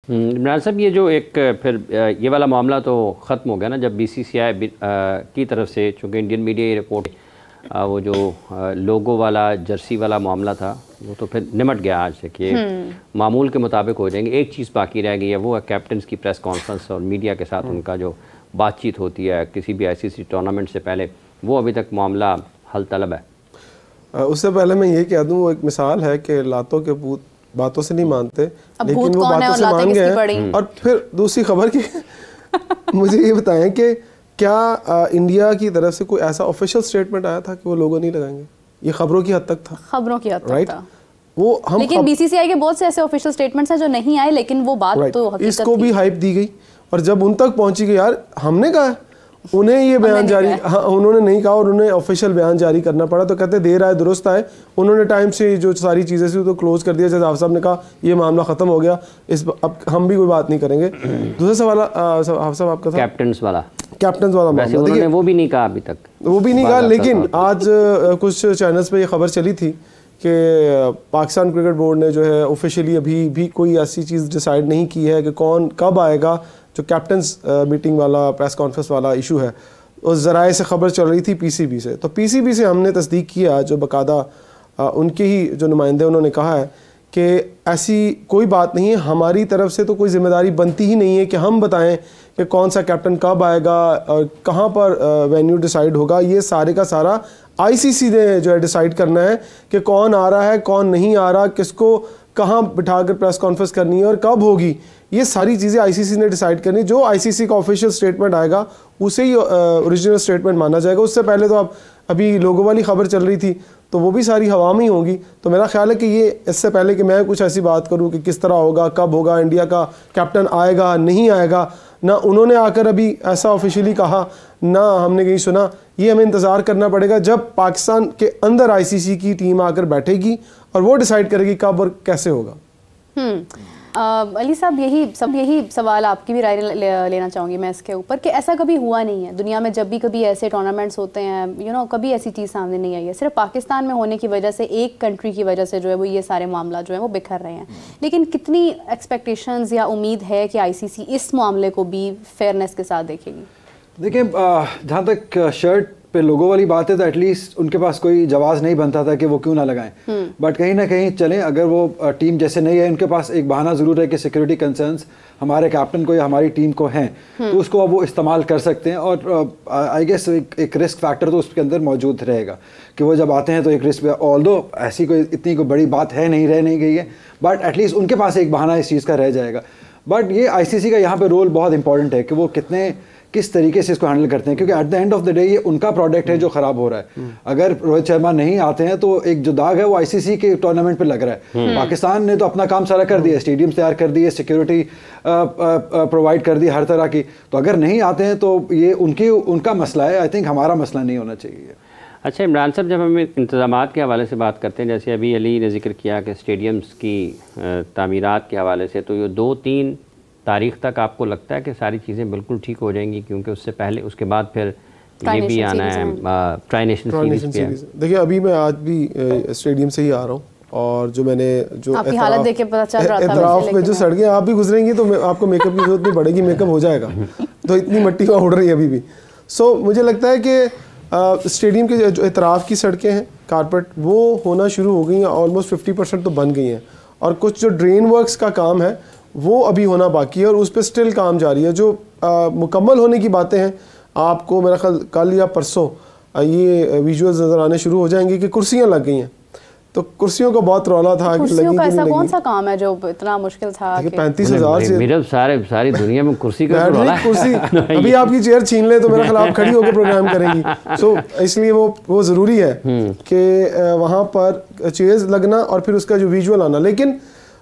इमरान साहब, ये जो एक फिर ये वाला मामला तो ख़त्म हो गया ना जब BCCI की तरफ से, चूँकि इंडियन मीडिया ये रिपोर्ट वो जो लोगो वाला जर्सी वाला मामला था वो तो फिर निमट गया आज से कि मामूल के मुताबिक हो जाएंगे। एक चीज़ बाकी रह गई है, वो है कैप्टन की प्रेस कॉन्फ्रेंस और मीडिया के साथ उनका जो बातचीत होती है किसी भी ICC टूर्नामेंट से पहले, वो अभी तक मामला हल तलब है। उससे पहले मैं ये कह दूँ, वो एक मिसाल है कि लातों के भूत बातों से नहीं मानते, लेकिन वो बातों से मान गए। और फिर दूसरी खबर की मुझे ये बताएं कि क्या इंडिया की तरफ से कोई ऐसा ऑफिशियल स्टेटमेंट आया था कि वो लोगो नहीं लगाएंगे? ये खबरों की हद तक था, खबरों की हद तक था वो। हम लेकिन BCCI के बहुत से ऐसे ऑफिशियल स्टेटमेंट्स हैं जो नहीं आए, लेकिन वो बात तो हकीकत इसको भी हाइप दी गई और जब उन तक पहुंची गई, यार हमने कहा, उन्हें ये बयान जारी, हाँ उन्होंने नहीं कहा और उन्हें ऑफिशियल बयान जारी करना पड़ा। तो कहते देर आए दुरुस्त आए, उन्होंने टाइम से जो सारी चीज़ें थी तो क्लोज कर दिया। जैसे आप साहब ने कहा ये मामला ख़त्म हो गया, इस अब हम भी कोई बात नहीं करेंगे। दूसरा सवाल आप साहब आपका था कैप्टन्स वाला मामला, देखिए वो भी नहीं कहा अभी तक, वो भी नहीं कहा। लेकिन आज कुछ चैनल्स पे ये खबर चली थी कि पाकिस्तान क्रिकेट बोर्ड ने जो है ऑफिशियली अभी भी कोई ऐसी चीज़ डिसाइड नहीं की है कि कौन कब आएगा। जो कैप्टन्स मीटिंग वाला प्रेस कॉन्फ्रेंस वाला इशू है, उस ज़राए से खबर चल रही थी PCB से। तो PCB से हमने तस्दीक किया, जो बाकायदा उनके ही जो नुमाइंदे उन्होंने कहा है कि ऐसी कोई बात नहीं है, हमारी तरफ से तो कोई जिम्मेदारी बनती ही नहीं है कि हम बताएं कि कौन सा कैप्टन कब आएगा और कहाँ पर वेन्यू डिसाइड होगा। ये सारे का सारा ICC ने जो है डिसाइड करना है कि कौन आ रहा है, कौन नहीं आ रहा, किसको कहाँ बिठाकर प्रेस कॉन्फ्रेंस करनी है और कब होगी। ये सारी चीज़ें ICC ने डिसाइड करनी। जो ICC का ऑफिशियल स्टेटमेंट आएगा उसे ही ओरिजिनल स्टेटमेंट माना जाएगा। उससे पहले तो अब अभी लोगों वाली खबर चल रही थी तो वो भी सारी हवा में ही होगी। तो मेरा ख्याल है कि ये इससे पहले कि मैं कुछ ऐसी बात करूं कि किस तरह होगा, कब होगा, इंडिया का कैप्टन आएगा नहीं आएगा, ना उन्होंने आकर अभी ऐसा ऑफिशियली कहा, ना हमने कहीं सुना। ये हमें इंतज़ार करना पड़ेगा जब पाकिस्तान के अंदर ICC की टीम आकर बैठेगी और वो डिसाइड करेगी कब और कैसे होगा। अली साहब, यही सवाल आपकी भी राय लेना चाहूँगी मैं इसके ऊपर कि ऐसा कभी हुआ नहीं है दुनिया में, जब भी कभी ऐसे टूर्नामेंट्स होते हैं कभी ऐसी चीज़ सामने नहीं आई है। सिर्फ पाकिस्तान में होने की वजह से, एक कंट्री की वजह से जो है वो ये सारे मामला जो है वो बिखर रहे हैं। लेकिन कितनी एक्सपेक्टेशंस या उम्मीद है कि ICC इस मामले को भी फेयरनेस के साथ देखेगी? देखिए, जहाँ तक शर्ट पे लोगों वाली बात है तो एटलीस्ट उनके पास कोई जवाब नहीं बनता था कि वो क्यों ना लगाएं। बट कहीं ना कहीं चलें, अगर वो टीम जैसे नहीं है, उनके पास एक बहाना ज़रूर है कि सिक्योरिटी कंसर्न्स हमारे कैप्टन को या हमारी टीम को हैं, तो उसको अब वो इस्तेमाल कर सकते हैं। और आई गेस एक रिस्क फैक्टर तो उसके अंदर मौजूद रहेगा कि वो जब आते हैं तो एक रिस्क, ऑल्दो ऐसी कोई इतनी कोई बड़ी बात है नहीं, रह नहीं गई है, बट एटलीस्ट उनके पास एक बहाना इस चीज़ का रह जाएगा। बट ये ICC का यहाँ पे रोल बहुत इंपॉर्टेंट है कि वो किस तरीके से इसको हैंडल करते हैं, क्योंकि at the end of the day ये उनका प्रोडक्ट है जो ख़राब हो रहा है। अगर रोहित शर्मा नहीं आते हैं तो एक जो दाग है वो ICC के टूर्नामेंट पे लग रहा है। पाकिस्तान ने तो अपना काम सारा कर दिया, स्टेडियम तैयार कर दिए, सिक्योरिटी प्रोवाइड कर दी हर तरह की। तो अगर नहीं आते हैं तो ये उनका मसला है, आई थिंक हमारा मसला नहीं होना चाहिए। अच्छा इमरान साहब, जब हम इंतज़ामात के हवाले से बात करते हैं, जैसे अभी अली ने जिक्र किया कि स्टेडियम्स की तामीरात के हवाले से, तो ये 2-3 तारीख तक आपको लगता है कि सारी चीज़ें बिल्कुल ठीक हो जाएंगी? क्योंकि उससे पहले, उसके बाद फिर ये भी आना है ट्राई नेशन सीरीज। देखिए, अभी मैं आज भी स्टेडियम से ही आ रहा हूँ और जो मैंने जो हालत देख के पता चल रहा था, एतराफ में जो सड़कें आप भी गुजरेंगी तो आपको मेकअप की जरूरत नहीं पड़ेगी, मेकअप हो जाएगा। तो इतनी मिट्टी वहाँ उड़ रही है अभी भी। सो मुझे लगता है कि स्टेडियम के जो एतराफ की सड़कें हैं कारपेट, वो होना शुरू हो गई हैं, ऑलमोस्ट 50% तो बन गई हैं। और कुछ जो ड्रेन वर्क्स का काम है वो अभी होना बाकी है और उस पर स्टिल काम जारी है। जो मुकम्मल होने की बातें हैं, आपको मेरा ख्याल कल या परसों ये विजुअल्स नज़र आने शुरू हो जाएंगे कि कुर्सियाँ लग गई हैं। तो कुर्सियों का बहुत रौला था कि लगी का ऐसा कौन सा काम है जो इतना मुश्किल था? 35,000 से मेरा सारी दुनिया में कुर्सी का रौला है। कुर्सी अभी आपकी चेयर छीन ले तो मेरा ख्याल आप खड़ी होकर प्रोग्राम करेंगी। सो इसलिए वो ज़रूरी है कि वहाँ पर चेयर्स लगना और फिर उसका जो विजुअल आना। लेकिन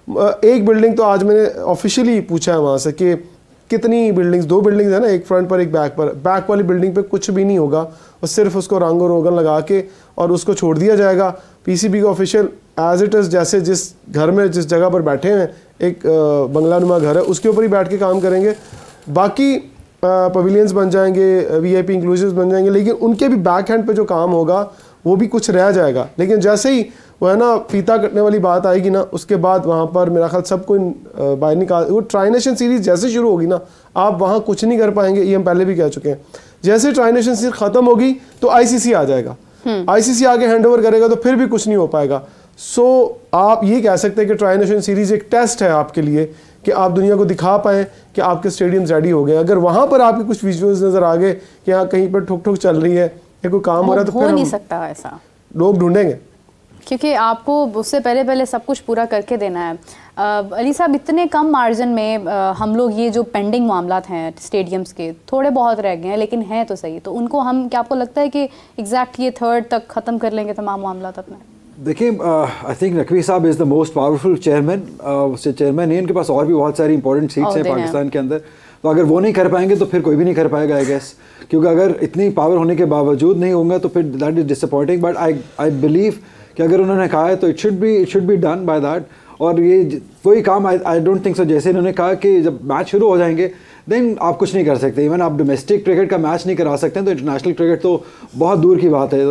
एक बिल्डिंग तो आज मैंने ऑफिशियली पूछा है वहाँ से कि कितनी बिल्डिंग्स, 2 बिल्डिंग्स है ना, एक फ्रंट पर एक बैक पर। बैक वाली बिल्डिंग पे कुछ भी नहीं होगा और सिर्फ उसको रंग और रोगन लगा के और उसको छोड़ दिया जाएगा। PCB का ऑफिशियल एज इट इज़, जैसे जिस घर में जिस जगह पर बैठे हैं, एक बंगला नुमा घर है, उसके ऊपर ही बैठ के काम करेंगे। बाकी पवेलियंस बन जाएंगे, VIP इंक्लूसिव बन जाएंगे, लेकिन उनके भी बैक हैंड पे जो काम होगा वो भी कुछ रह जाएगा। लेकिन जैसे ही वो है ना फीता कटने वाली बात आएगी ना, उसके बाद वहाँ पर मेरा ख्याल सबको बाहर निकाल, वो ट्राई नेशन सीरीज़ जैसे शुरू होगी ना, आप वहाँ कुछ नहीं कर पाएंगे, ये हम पहले भी कह चुके हैं। जैसे ट्राई नेशन सीरीज ख़त्म होगी तो ICC आ जाएगा, ICC आगे हैंड ओवर करेगा तो फिर भी कुछ नहीं हो पाएगा। सो आप ये कह सकते हैं कि ट्राई नेशन सीरीज़ एक टेस्ट है आपके लिए कि आप दुनिया को दिखा पाएँ कि आपके स्टेडियम्स रेडी हो गए। अगर वहाँ पर आपके कुछ विजुअल्स नज़र आ गए कि हाँ कहीं पर ठुक ठुक चल रही है या कोई काम हो रहा है, तो फिर नहीं सकता ऐसा, लोग ढूंढेंगे, क्योंकि आपको उससे पहले सब कुछ पूरा करके देना है। अली साहब, इतने कम मार्जिन में हम लोग ये जो पेंडिंग मामलात हैं स्टेडियम्स के, थोड़े बहुत रह गए हैं लेकिन हैं तो सही, तो उनको हम, क्या आपको लगता है कि एग्जैक्ट ये 3rd तक ख़त्म कर लेंगे तमाम मामलात अपने? देखिए, आई थिंक नकवी साहब is the most powerful chairman. उससे चेयरमैन नहीं, उनके पास और भी बहुत सारी इंपॉर्टेंट सीट्स हैं पाकिस्तान के अंदर, तो अगर वो नहीं कर पाएंगे तो फिर कोई भी नहीं कर पाएगा आई गेस, क्योंकि अगर इतनी पावर होने के बावजूद नहीं होगा तो फिर that is disappointing. But I believe कि अगर उन्होंने कहा है तो it should be done by that. और ये वही काम आई डोंट थिंक सो, जैसे इन्होंने कहा कि जब मैच शुरू हो जाएंगे देन आप कुछ नहीं कर सकते, इवन आप डोमेस्टिक क्रिकेट का मैच नहीं करा सकते हैं, तो इंटरनेशनल क्रिकेट तो बहुत दूर की बात है।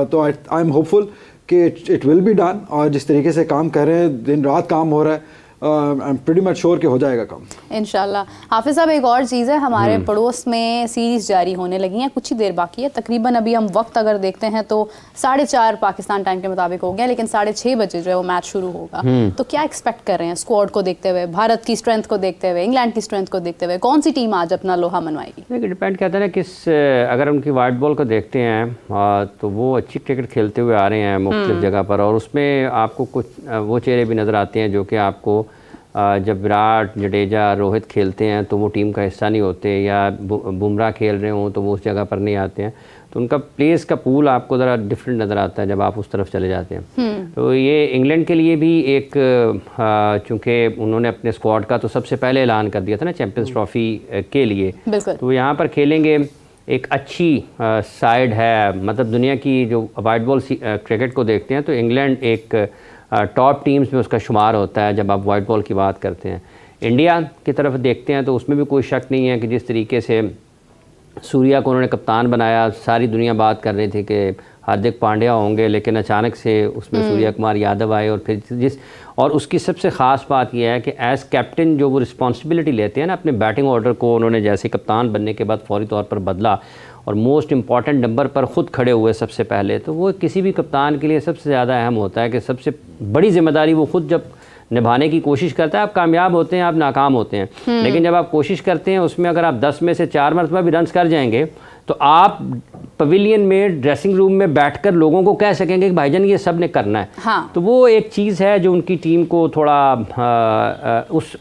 तो आई एम होपफुल कि इट विल बी डन, और जिस तरीके से काम कर रहे हैं, दिन रात काम हो रहा है, I am pretty much sure कि हो जाएगा काम इंशाल्लाह। हाफिज़ साहब, एक और चीज़ है, हमारे पड़ोस में सीरीज़ जारी होने लगी हैं, कुछ ही देर बाकी है तकरीबन। अभी हम वक्त अगर देखते हैं तो 4:30 पाकिस्तान टाइम के मुताबिक हो गया, लेकिन 6:30 बजे जो है वो मैच शुरू होगा। तो क्या एक्सपेक्ट कर रहे हैं स्क्वाड को देखते हुए, भारत की स्ट्रेंथ को देखते हुए, इंग्लैंड की स्ट्रेंथ को देखते हुए, कौन सी टीम आज अपना लोहा मनवाएगी? देखिए, डिपेंड करता है ना किस, अगर उनकी वाइट बॉल को देखते हैं तो वो अच्छी क्रिकेट खेलते हुए आ रहे हैं मुख्तलिफ जगह पर, और उसमें आपको कुछ वो चेहरे भी नज़र आते हैं जो कि आपको जब विराट, जडेजा, रोहित खेलते हैं तो वो टीम का हिस्सा नहीं होते, या बुमराह खेल रहे हों तो वो उस जगह पर नहीं आते हैं, तो उनका प्लेस का पूल आपको ज़रा डिफरेंट नज़र आता है जब आप उस तरफ चले जाते हैं। तो ये इंग्लैंड के लिए भी एक, चूँकि उन्होंने अपने स्क्वाड का तो सबसे पहले ऐलान कर दिया था ना चैम्पियंस ट्रॉफ़ी के लिए, तो यहाँ पर खेलेंगे। एक अच्छी साइड है, मतलब दुनिया की जो वाइट बॉल क्रिकेट को देखते हैं तो इंग्लैंड एक टॉप टीम्स में उसका शुमार होता है जब आप वाइट बॉल की बात करते हैं। इंडिया की तरफ देखते हैं तो उसमें भी कोई शक नहीं है कि जिस तरीके से सूर्या को उन्होंने कप्तान बनाया, सारी दुनिया बात कर रही थी कि हार्दिक पांड्या होंगे, लेकिन अचानक से उसमें सूर्या कुमार यादव आए, और फिर और उसकी सबसे ख़ास बात यह है कि एज़ कैप्टन जो वो रिस्पॉन्सिबिलिटी लेते हैं ना, अपने बैटिंग ऑर्डर को उन्होंने जैसे कप्तान बनने के बाद फौरी तौर पर बदला और मोस्ट इम्पॉर्टेंट नंबर पर ख़ुद खड़े हुए सबसे पहले, तो वो किसी भी कप्तान के लिए सबसे ज़्यादा अहम होता है कि सबसे बड़ी जिम्मेदारी वो खुद जब निभाने की कोशिश करता है। आप कामयाब होते हैं, आप नाकाम होते हैं, लेकिन जब आप कोशिश करते हैं उसमें अगर आप 10 में से 4 मरतबा भी रन्स कर जाएंगे तो आप पवेलियन में, ड्रेसिंग रूम में बैठकर लोगों को कह सकेंगे कि भाईजान ये सब ने करना है। हाँ। तो वो एक चीज़ है जो उनकी टीम को थोड़ा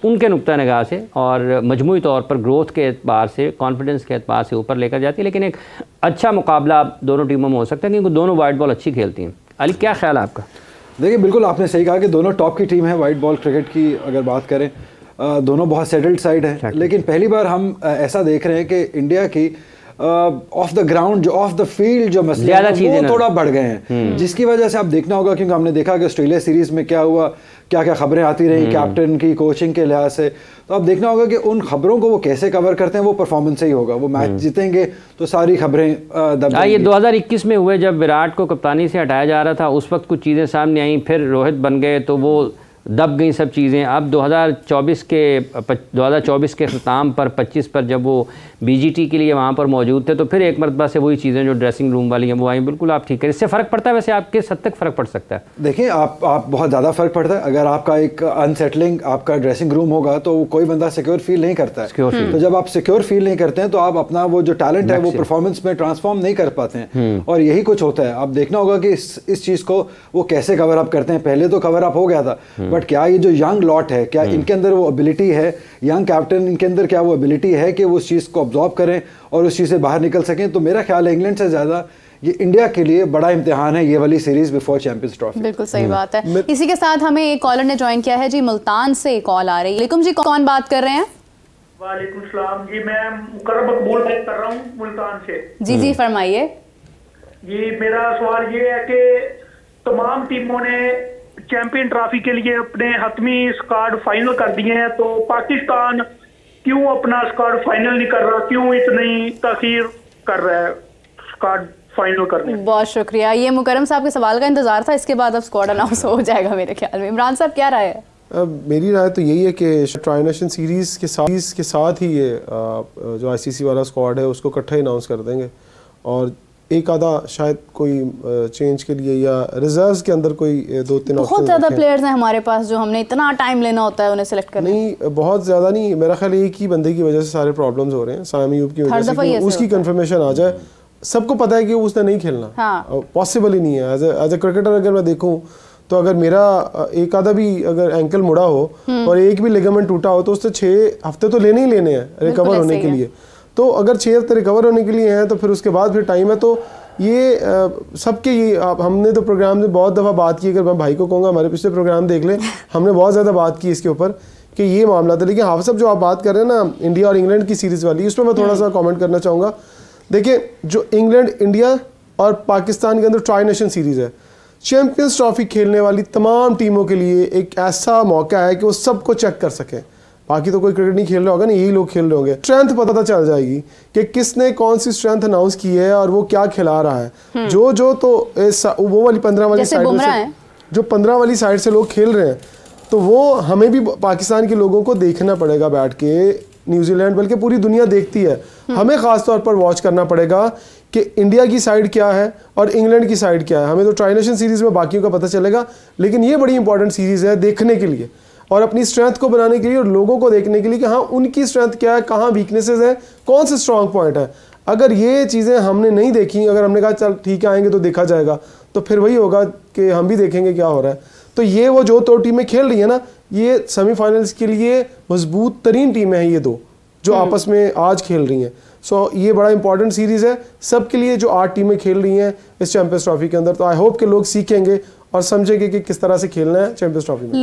उनके नुक्ता निगाह से और मजमूई तौर पर ग्रोथ के एतबार से, कॉन्फिडेंस के एतबार से ऊपर लेकर जाती है। लेकिन एक अच्छा मुकाबला दोनों टीमों में हो सकता है क्योंकि दोनों वाइट बॉल अच्छी खेलती हैं। अली, क्या ख्याल है आपका? देखिए, बिल्कुल आपने सही कहा कि दोनों टॉप की टीम है वाइट बॉल क्रिकेट की। अगर बात करें, दोनों बहुत सेटल्ड साइड है, लेकिन पहली बार हम ऐसा देख रहे हैं कि इंडिया की ऑफ द ग्राउंड, जो ऑफ द फील्ड जो मसले हैं वो थोड़ा बढ़ गए हैं, जिसकी वजह से आप देखना होगा, क्योंकि हमने देखा कि ऑस्ट्रेलिया सीरीज में क्या हुआ, क्या क्या खबरें आती रही कैप्टन की, कोचिंग के लिहाज से, तो अब देखना होगा कि उन खबरों को वो कैसे कवर करते हैं। वो परफॉर्मेंस से ही होगा, वो मैच जीतेंगे तो सारी खबरें दब जाएंगी। ये 2021 में हुए जब विराट को कप्तानी से हटाया जा रहा था, उस वक्त कुछ चीज़ें सामने आई, फिर रोहित बन गए तो वो दब गई सब चीज़ें। अब 2024 के ख़िताम पर 25 पर जब वो बीजीटी के लिए वहाँ पर मौजूद थे तो फिर एक मरतबा से वही चीज़ें जो ड्रेसिंग रूम वाली हैं वो आई। बिल्कुल आप ठीक है, इससे फ़र्क पड़ता है। वैसे आप किस हद तक फ़र्क पड़ सकता है? देखिए, आप बहुत ज़्यादा फ़र्क पड़ता है। अगर आपका एक अनसेटलिंग आपका ड्रेसिंग रूम होगा तो कोई बंदा सिक्योर फील नहीं करता है। तो जब आप सिक्योर फील नहीं करते हैं तो आप अपना वो जो टैलेंट है वो परफॉर्मेंस में ट्रांसफॉर्म नहीं कर पाते हैं, और यही कुछ होता है। आप देखना होगा कि इस चीज़ को वो कैसे कवर अप करते हैं। पहले तो कवर अप हो गया था, बट क्या ये जो यंग लॉट है, क्या इनके अंदर वो एबिलिटी है, यंग कैप्टन इनके अंदर क्या वो एबिलिटी है कि वो उस चीज़ को ऑब्जॉर्व करें और उस चीज़ से बाहर निकल सकें? तो मेरा ख्याल है इंग्लैंड से ज़्यादा ये इंडिया के लिए बड़ा इम्तिहान है ये वाली सीरीज बिफोर चैंपियंस ट्रॉफी। बिल्कुल सही बात है। इसी के साथ हमें एक कॉलर ने ज्वाइन किया है जी, मुल्तान से कॉल आ रही है। वालेकुम जी, कौन बात कर रहे हैं? वालेकुम सलाम जी, मैं मुकर्रम मकबूल बात कर रहा हूँ मुल्तान से। जी फरमाइए। जी, मेरा सवाल ये है कि तमाम टीमों ने चैंपियन ट्रॉफी के लिए अपने हतमी स्क्वाड फाइनल कर दिए हैं, तो पाकिस्तान क्यों अपना स्क्वाड फाइनल नहीं कर रहा? क्यों इतनी ताखीर कर रहा है स्क्वाड फाइनल करने। बहुत शुक्रिया। ये मुकरम साहब के सवाल का इंतजार था, इसके बाद अब स्क्वाड अनाउंस हो जाएगा मेरे ख्याल में। इमरान साहब क्या राय है? मेरी राय तो यही है कि ट्राई नेशन सीरीज़ के साथ ही ये जो ICC वाला स्क्वाड है उसको इकट्ठा ही अनाउंस कर देंगे, और एक आधा शायद कोई चेंज के लिए या रिजर्व्स के अंदर कोई 2-3 बहुत ज़्यादा प्लेयर्स हैं हमारे पास जो हमने इतना टाइम लेना होता है उन्हें सेलेक्ट करने। नहीं, बहुत ज़्यादा नहीं, मेरा ख्याल एक ही बंदे की वजह से सारे प्रॉब्लम्स हो रहे हैं, साइम अयूब की वजह से, उसकी कंफर्मेशन आ जाए। सबको पता है कि उसने नहीं खेलना, पॉसिबल ही नहीं है। एज ए क्रिकेटर अगर मैं देखूँ तो अगर मेरा एक आधा भी अगर एंकल मुड़ा हो और एक भी लिगामेंट टूटा हो तो उससे 6 हफ्ते तो लेने ही लेने हैं रिकवर होने के लिए। तो अगर 6 हफ्ते रिकवर होने के लिए हैं तो फिर उसके बाद फिर टाइम है। तो ये सबके ये हमने तो प्रोग्राम में बहुत दफ़ा बात की, अगर मैं भाई को कहूँगा हमारे पिछले प्रोग्राम देख लें, हमने बहुत ज़्यादा बात की इसके ऊपर कि ये मामला था। लेकिन हाफिज़ साहब जो आप बात कर रहे हैं ना इंडिया और इंग्लैंड की सीरीज़ वाली, इस पर मैं थोड़ा सा कॉमेंट करना चाहूँगा। देखिए, जो इंग्लैंड इंडिया और पाकिस्तान के अंदर ट्राई नेशन सीरीज़ है, चैंपियंस ट्रॉफी खेलने वाली तमाम टीमों के लिए एक ऐसा मौका है कि वो सबको चेक कर सकें। बाकी तो कोई क्रिकेट नहीं खेल रहा होगा ना, यही लोग खेल रहे होंगे। स्ट्रेंथ पता चल जाएगी कि किसने कौन सी स्ट्रेंथ अनाउंस की है और वो क्या खिला रहा है। जो तो वो वाली 15 वाली साइड से, जो 15 वाली साइड से लोग खेल रहे हैं, तो वो हमें भी पाकिस्तान के लोगों को देखना पड़ेगा बैठ के। न्यूजीलैंड बल्कि पूरी दुनिया देखती है, हमें ख़ास तौर पर वॉच करना पड़ेगा कि इंडिया की साइड क्या है और इंग्लैंड की साइड क्या है। हमें तो ट्राई नेशन सीरीज़ में बाकियों का पता चलेगा, लेकिन ये बड़ी इंपॉर्टेंट सीरीज़ है देखने के लिए और अपनी स्ट्रेंथ को बनाने के लिए और लोगों को देखने के लिए कि हाँ उनकी स्ट्रेंथ क्या है, कहाँ वीकनेसेस है, कौन से स्ट्रॉन्ग पॉइंट है। अगर ये चीज़ें हमने नहीं देखी, अगर हमने कहा चल ठीक है आएंगे तो देखा जाएगा, तो फिर वही होगा कि हम भी देखेंगे क्या हो रहा है। तो ये वो जो 2 टीमें खेल रही है ना, ये सेमीफाइनल्स के लिए मजबूत तरीन टीमें हैं ये 2 जो आपस में आज खेल रही हैं। सो ये बड़ा इंपॉर्टेंट सीरीज़ है सबके लिए जो 8 टीमें खेल रही हैं इस चैंपियंस ट्रॉफी के अंदर। तो आई होप कि लोग सीखेंगे और समझेंगे कि किस तरह से खेलना है चैंपियंस ट्रॉफी में।